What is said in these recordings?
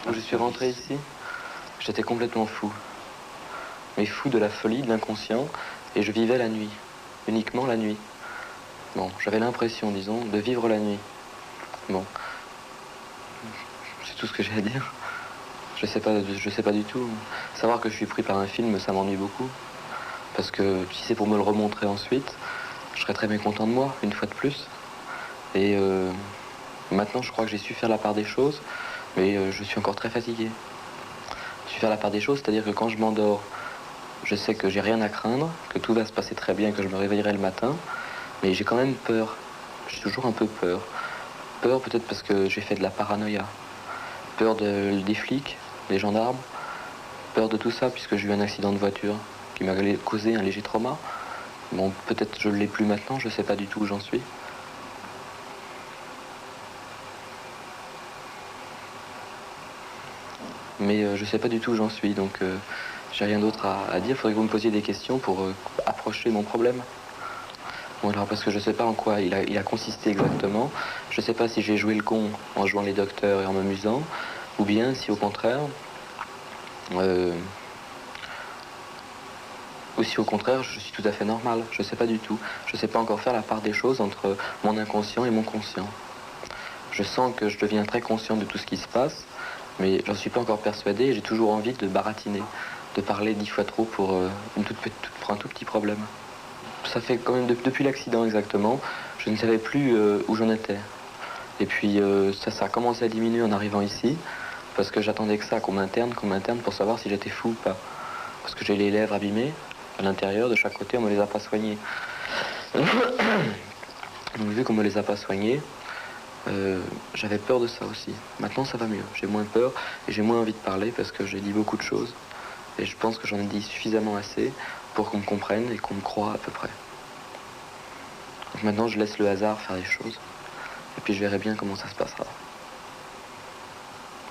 Quand je suis rentré ici, j'étais complètement fou. Mais fou de la folie, de l'inconscient, et je vivais la nuit, uniquement la nuit. Bon, j'avais l'impression, disons, de vivre la nuit. Bon, c'est tout ce que j'ai à dire. Je sais pas du tout. Savoir que je suis pris par un film, ça m'ennuie beaucoup. Parce que si c'est pour me le remontrer ensuite, je serais très mécontent de moi, une fois de plus. Et maintenant, je crois que j'ai su faire la part des choses, mais je suis encore très fatigué. J'ai su faire la part des choses, c'est-à-dire que quand je m'endors, je sais que j'ai rien à craindre, que tout va se passer très bien, que je me réveillerai le matin, mais j'ai quand même peur. J'ai toujours un peu peur. Peur peut-être parce que j'ai fait de la paranoïa. Peur des flics, des gendarmes. Peur de tout ça puisque j'ai eu un accident de voiture qui m'a causé un léger trauma. Bon, peut-être je ne l'ai plus maintenant, je ne sais pas du tout où j'en suis. Mais je ne sais pas du tout où j'en suis, donc j'ai rien d'autre à dire. Il faudrait que vous me posiez des questions pour approcher mon problème. Bon, alors parce que je ne sais pas en quoi il a consisté exactement. Je ne sais pas si j'ai joué le con en jouant les docteurs et en m'amusant, ou bien si au contraire, ou si au contraire je suis tout à fait normal. Je ne sais pas du tout. Je ne sais pas encore faire la part des choses entre mon inconscient et mon conscient. Je sens que je deviens très conscient de tout ce qui se passe, mais j'en suis pas encore persuadé et j'ai toujours envie de baratiner, de parler 10 fois trop pour pour un tout petit problème. Ça fait quand même depuis l'accident exactement, je ne savais plus où j'en étais. Et puis ça a commencé à diminuer en arrivant ici, parce que j'attendais que ça, qu'on m'interne pour savoir si j'étais fou ou pas. Parce que j'ai les lèvres abîmées, à l'intérieur, de chaque côté, on me les a pas soignées. Donc vu qu'on me les a pas soignées, j'avais peur de ça aussi. Maintenant ça va mieux, j'ai moins peur et j'ai moins envie de parler parce que j'ai dit beaucoup de choses. Et je pense que j'en ai dit suffisamment assez pour qu'on me comprenne et qu'on me croie à peu près. Donc maintenant je laisse le hasard faire les choses. Et puis je verrai bien comment ça se passera.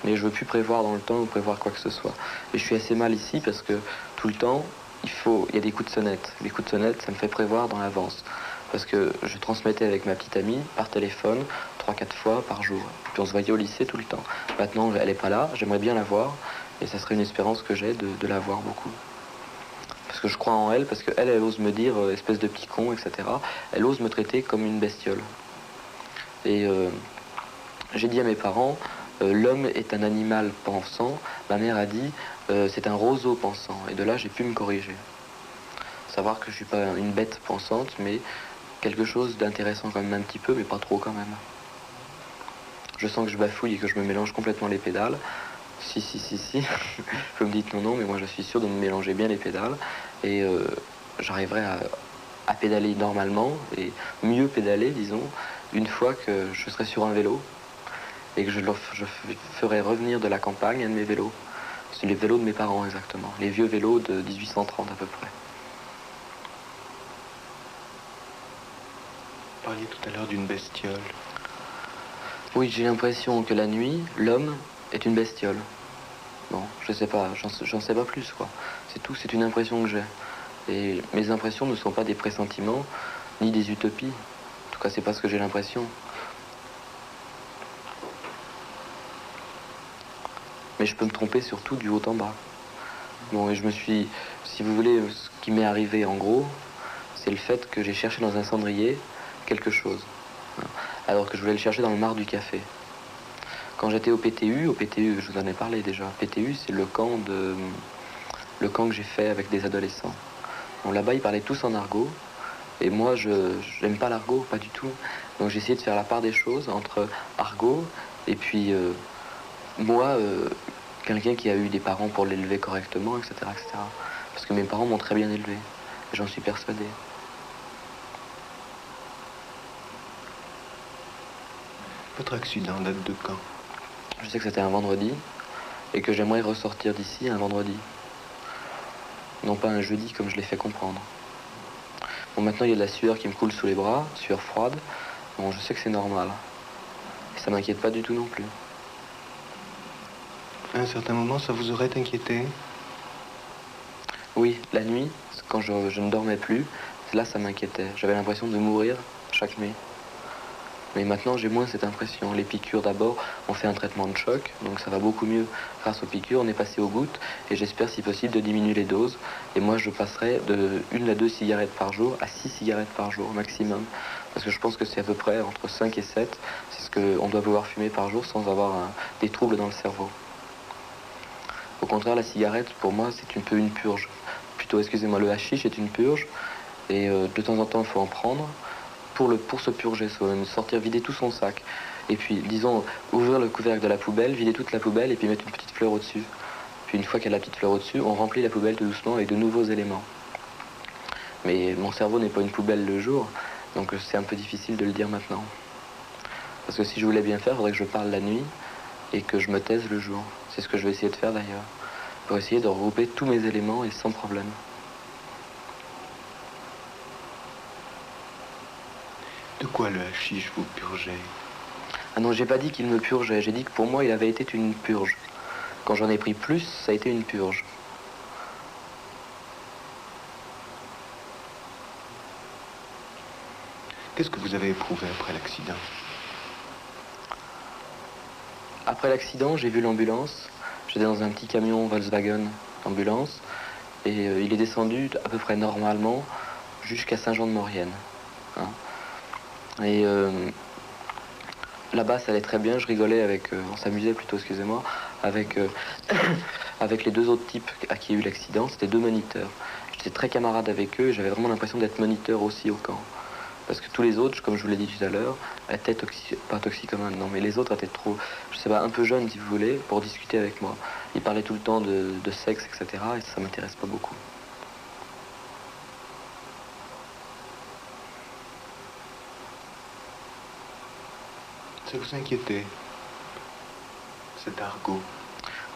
Mais je veux plus prévoir dans le temps ou prévoir quoi que ce soit. Et je suis assez mal ici parce que tout le temps, il y a des coups de sonnette. Les coups de sonnette, ça me fait prévoir dans l'avance. Parce que je transmettais avec ma petite amie par téléphone 3-4 fois par jour. Puis on se voyait au lycée tout le temps. Maintenant, elle n'est pas là, j'aimerais bien la voir. Et ça serait une espérance que j'ai de la voir beaucoup. Parce que je crois en elle, parce qu'elle, elle ose me dire espèce de petit con, etc. Elle ose me traiter comme une bestiole. Et j'ai dit à mes parents, l'homme est un animal pensant. Ma mère a dit, c'est un roseau pensant. Et de là, j'ai pu me corriger. Savoir que je suis pas une bête pensante, mais quelque chose d'intéressant quand même un petit peu, mais pas trop quand même. Je sens que je bafouille et que je me mélange complètement les pédales. Si. Vous me dites non, mais moi je suis sûr de me mélanger bien les pédales. Et j'arriverai à pédaler normalement, et mieux pédaler, disons, une fois que je serai sur un vélo. Et que je ferai revenir de la campagne un de mes vélos. C'est les vélos de mes parents exactement. Les vieux vélos de 1830 à peu près. Vous parliez tout à l'heure d'une bestiole. Oui, j'ai l'impression que la nuit, l'homme est une bestiole. Bon, je sais pas, j'en sais pas plus, quoi. C'est tout, c'est une impression que j'ai. Et mes impressions ne sont pas des pressentiments, ni des utopies. En tout cas, c'est pas ce que j'ai l'impression. Mais je peux me tromper surtout du haut en bas. Bon, et si vous voulez, ce qui m'est arrivé en gros, c'est le fait que j'ai cherché dans un cendrier quelque chose. Alors que je voulais le chercher dans le marc du café. Quand j'étais au PTU, je vous en ai parlé déjà. PTU, c'est le camp que j'ai fait avec des adolescents. Bon, là-bas, ils parlaient tous en argot. Et moi, je n'aime pas l'argot, pas du tout. Donc j'ai essayé de faire la part des choses entre argot et puis moi, quelqu'un qui a eu des parents pour l'élever correctement, etc., etc. Parce que mes parents m'ont très bien élevé. J'en suis persuadé. Votre accident date de quand? Je sais que c'était un vendredi et que j'aimerais ressortir d'ici un vendredi. Non pas un jeudi comme je l'ai fait comprendre. Bon, maintenant il y a de la sueur qui me coule sous les bras, sueur froide. Bon, je sais que c'est normal. Et ça m'inquiète pas du tout non plus. À un certain moment, ça vous aurait inquiété? Oui, la nuit, quand je ne dormais plus, là ça m'inquiétait. J'avais l'impression de mourir chaque nuit. Mais maintenant, j'ai moins cette impression. Les piqûres, d'abord, on fait un traitement de choc, donc ça va beaucoup mieux grâce aux piqûres. On est passé aux gouttes, et j'espère, si possible, de diminuer les doses. Et moi, je passerai de 1 à 2 cigarettes par jour à 6 cigarettes par jour, maximum. Parce que je pense que c'est à peu près entre 5 et 7. C'est ce qu'on doit pouvoir fumer par jour sans avoir des troubles dans le cerveau. Au contraire, la cigarette, pour moi, c'est un peu une purge. Plutôt, excusez-moi, le hashish est une purge. Et de temps en temps, il faut en prendre pour se purger soi-même, sortir, vider tout son sac. Et puis, disons, ouvrir le couvercle de la poubelle, vider toute la poubelle et puis mettre une petite fleur au-dessus. Puis une fois qu'il y a la petite fleur au-dessus, on remplit la poubelle tout doucement avec de nouveaux éléments. Mais mon cerveau n'est pas une poubelle le jour, donc c'est un peu difficile de le dire maintenant. Parce que si je voulais bien faire, il faudrait que je parle la nuit et que je me taise le jour. C'est ce que je vais essayer de faire d'ailleurs, pour essayer de regrouper tous mes éléments et sans problème. De quoi le hashish vous purgez? Ah non, j'ai pas dit qu'il me purgeait, j'ai dit que pour moi il avait été une purge. Quand j'en ai pris plus, ça a été une purge. Qu'est-ce que vous avez éprouvé après l'accident? Après l'accident, j'ai vu l'ambulance. J'étais dans un petit camion Volkswagen ambulance et il est descendu à peu près normalement jusqu'à Saint-Jean-de-Maurienne. Hein. Et là-bas, ça allait très bien. Je rigolais avec, on s'amusait plutôt, excusez-moi, avec, avec les 2 autres types à qui il y a eu l'accident. C'était 2 moniteurs. J'étais très camarade avec eux et j'avais vraiment l'impression d'être moniteur aussi au camp. Parce que tous les autres, comme je vous l'ai dit tout à l'heure, étaient pas toxicomanes, non, mais les autres étaient trop, je sais pas, un peu jeunes si vous voulez, pour discuter avec moi. Ils parlaient tout le temps de sexe, etc. et ça m'intéresse pas beaucoup. Ça vous inquiétait, cet argot?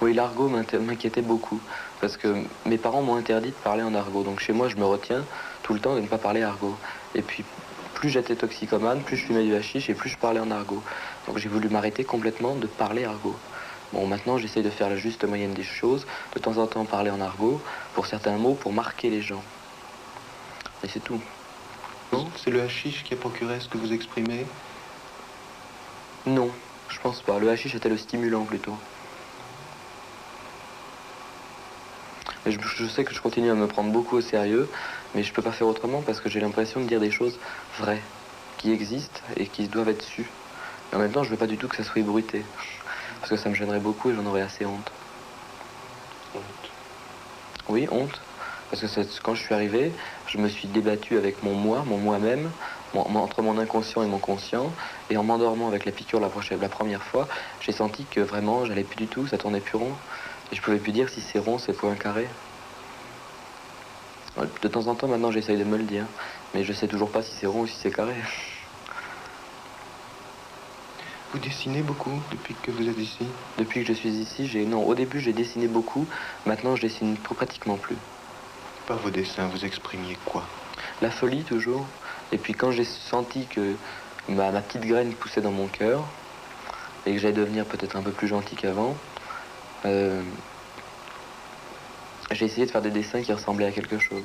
Oui, l'argot m'inquiétait beaucoup, parce que mes parents m'ont interdit de parler en argot. Donc chez moi, je me retiens tout le temps de ne pas parler argot. Et puis, plus j'étais toxicomane, plus je fumais du hashish et plus je parlais en argot. Donc j'ai voulu m'arrêter complètement de parler argot. Bon, maintenant, j'essaye de faire la juste moyenne des choses, de temps en temps parler en argot, pour certains mots, pour marquer les gens. Et c'est tout. Non, c'est le hashish qui a procuré ce que vous exprimez? Non, je pense pas. Le hashish était le stimulant plutôt. Mais je sais que je continue à me prendre beaucoup au sérieux, mais je peux pas faire autrement parce que j'ai l'impression de dire des choses vraies, qui existent et qui doivent être sues. Et en même temps, je veux pas du tout que ça soit ébruité, parce que ça me gênerait beaucoup et j'en aurais assez honte. Honte. Oui, honte. Parce que quand je suis arrivé, je me suis débattu avec mon moi-même, entre mon inconscient et mon conscient, et en m'endormant avec la piqûre la première fois, j'ai senti que vraiment, j'allais plus du tout, ça tournait plus rond. Et je pouvais plus dire si c'est rond, c'est point carré. De temps en temps, maintenant, j'essaye de me le dire. Mais je sais toujours pas si c'est rond ou si c'est carré. Vous dessinez beaucoup depuis que vous êtes ici? Depuis que je suis ici, non, au début, j'ai dessiné beaucoup. Maintenant, je dessine pratiquement plus. Par vos dessins, vous exprimiez quoi? La folie, toujours. Et puis, quand j'ai senti que ma petite graine poussait dans mon cœur, et que j'allais devenir peut-être un peu plus gentil qu'avant, j'ai essayé de faire des dessins qui ressemblaient à quelque chose.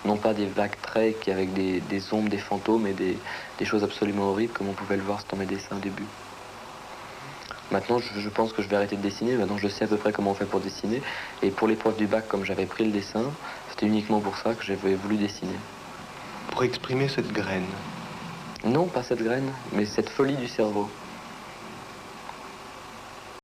Non pas des vagues traits avec des ombres, des fantômes et des choses absolument horribles comme on pouvait le voir dans mes dessins au début. Maintenant, je pense que je vais arrêter de dessiner. Maintenant, je sais à peu près comment on fait pour dessiner. Et pour l'épreuve du bac, comme j'avais pris le dessin, c'était uniquement pour ça que j'avais voulu dessiner. Pour exprimer cette graine? Non, pas cette graine, mais cette folie du cerveau.